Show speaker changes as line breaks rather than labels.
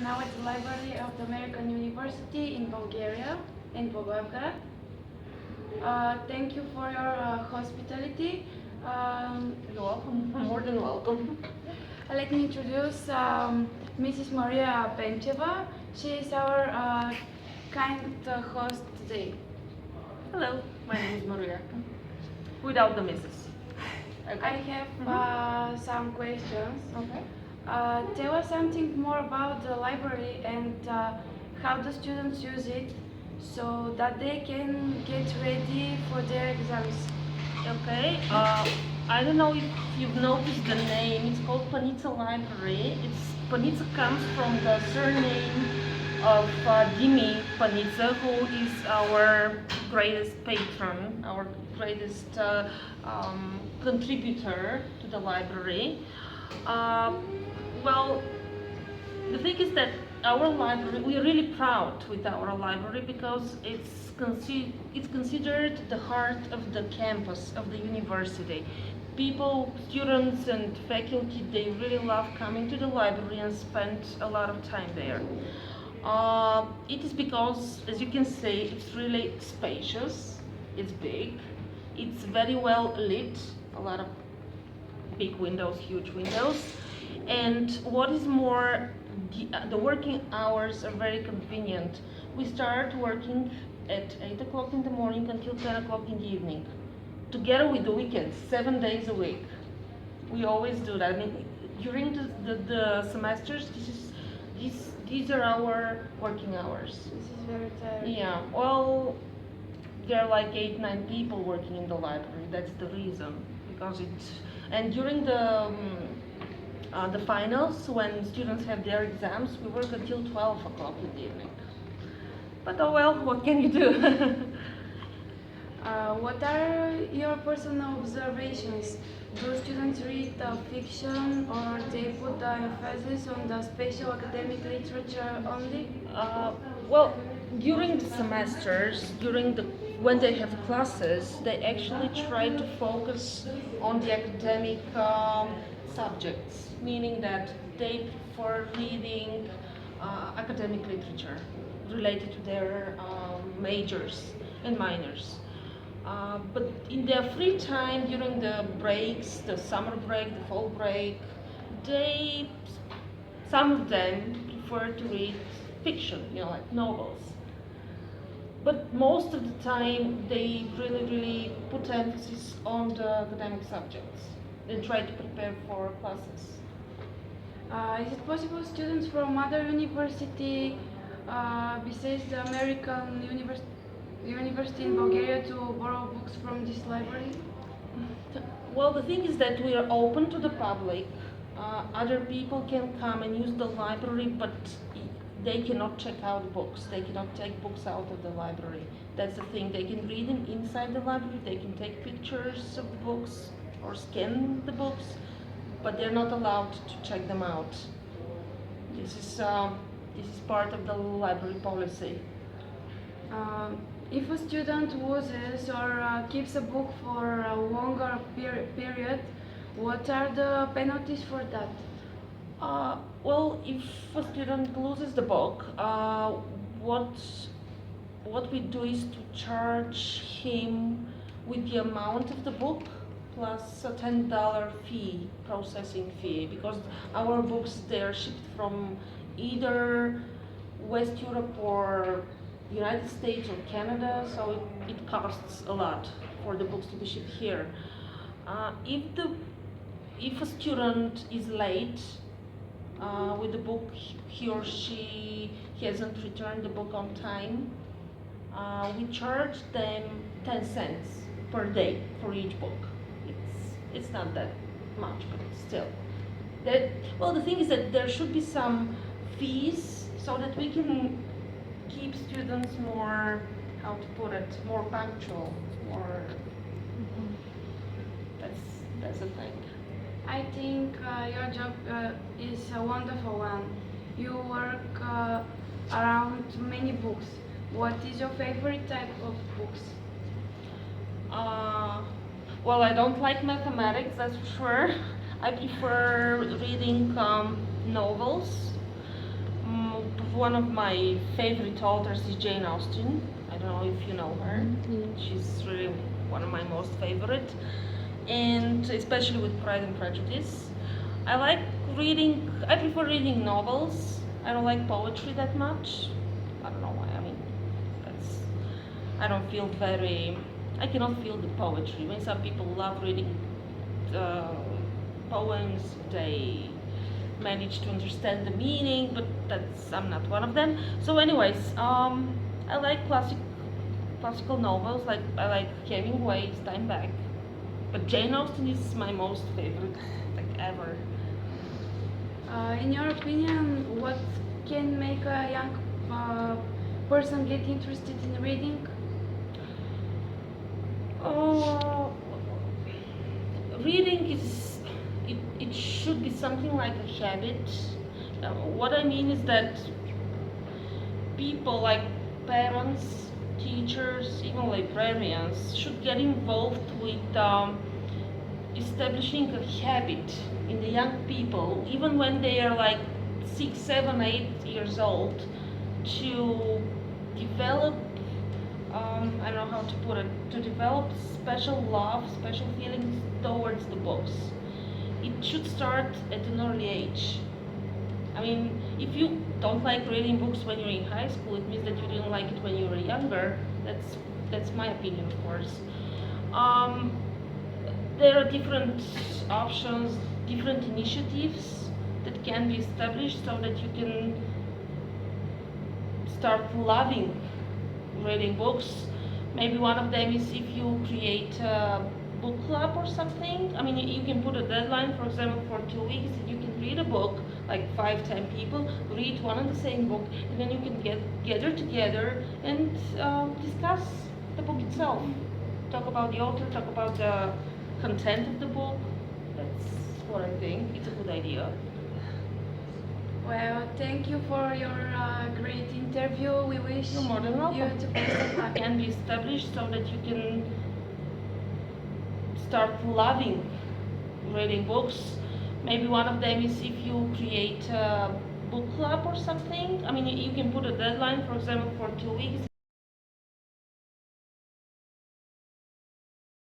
are now at the library of the American University in Bulgaria, in Bogotá. Thank you for your hospitality.
You're welcome. More than welcome.
Let me introduce Mrs. Maria Pencheva. She is our kind host today.
Hello, my name is Maria. Without the missus. Okay.
I have some questions.
Okay.
Tell us something more about the library and how the students use it so that they can get ready for their exams.
Okay. I don't know if you've noticed the name. It's called Panizza Library. Panizza comes from the surname of Dimi Panizza, who is our greatest patron, our greatest contributor to the library. Well, the thing is that our library, we're really proud with our library because it's considered the heart of the campus of the university. People, students and faculty, they really love coming to the library and spend a lot of time there. It is because, as you can see, it's really spacious, it's big, it's very well lit, a lot of big windows, huge windows, and what is more, the working hours are very convenient. We start working at 8 o'clock in the morning until 10 o'clock in the evening, together with the weekends, 7 days a week. We always do that. I mean, during the semesters, these are our working hours.
This is very tiring.
Yeah, well, there are like 8-9 people working in the library. That's the reason, because and during the finals, when students have their exams, we work until 12 o'clock in the evening. But oh well, what can you do?
What are your personal observations? Do students read when or they put the emphasis on the special academic literature only?
Well, during the semesters, when they have classes, they actually try to focus on the academic subjects, meaning that they prefer reading academic literature related to their majors and minors. But in their free time, during the breaks, the summer break, the fall break, some of them prefer to read fiction, like novels. But most of the time, they really put emphasis on the academic subjects and try to prepare for classes.
Is it possible students from other university besides the American University in Bulgaria to borrow books from this library?
Well, the thing is that we are open to the public. Other people can come and use the library, but they cannot check out books. They cannot take books out of the library. That's the thing. They can read them inside the library. They can take pictures of the books or scan the books, but they're not allowed to check them out. This is part of the library policy.
If a student loses or keeps a book for a longer period, what are the penalties for that?
Well, if a student loses the book, what we do is to charge him with the amount of the book plus a $10 fee, processing fee, because our books, they are shipped from either West Europe or United States or Canada, so it costs a lot for the books to be shipped here. If a student is late with the book, he or she hasn't returned the book on time, we charge them 10 cents per day for each book. It's not that much, but still. Well, the thing is that there should be some fees so that we can keep students more, how to put it, more punctual, more. That's the thing.
I think your job is a wonderful one. You work around many books. What is your favorite type of books?
Well, I don't like mathematics, that's for sure. I prefer reading novels. one of my favorite authors is Jane Austen. I don't know if you know her. She's really one of my most favorite, and especially with Pride and Prejudice. I like reading. I prefer reading novels. I don't like poetry that much. I don't know why. I mean, that's. I don't feel very. I cannot feel the poetry. When some people love reading poems, they manage to understand the meaning, but I'm not one of them. So, anyways, I like classical novels. Like I like Hemingway's Steinbeck, but Jane Austen is my most favorite, like ever.
In your opinion, what can make a young person get interested in reading?
Oh, reading it should be something like a habit. What I mean is that people like parents, teachers, even librarians should get involved with establishing a habit in the young people, even when they are like 6, 7, 8 years old, to develop I don't know how to put it, to develop special love, special feelings towards the books. It should start at an early age. I mean, if you don't like reading books when you're in high school, it means that you didn't like it when you were younger. That's my opinion, of course. Um, there are different options, different initiatives that can be established so that you can start loving reading books. Maybe one of them is if you create a book club or something. I mean, you can put a deadline, for example, for 2 weeks. You can read a book, like 5, 10 people, read one and the same book, and then you can gather together and discuss the book itself. Talk about the author, talk about the content of the book. That's what I think. It's a good idea.
Well, thank you for your great interview. We wish
You're more than
you
welcome.
to best of luck.
Can be established so that you can start loving reading books. Maybe one of them is if you create a book club or something. I mean, you can put a deadline, for example, for 2 weeks.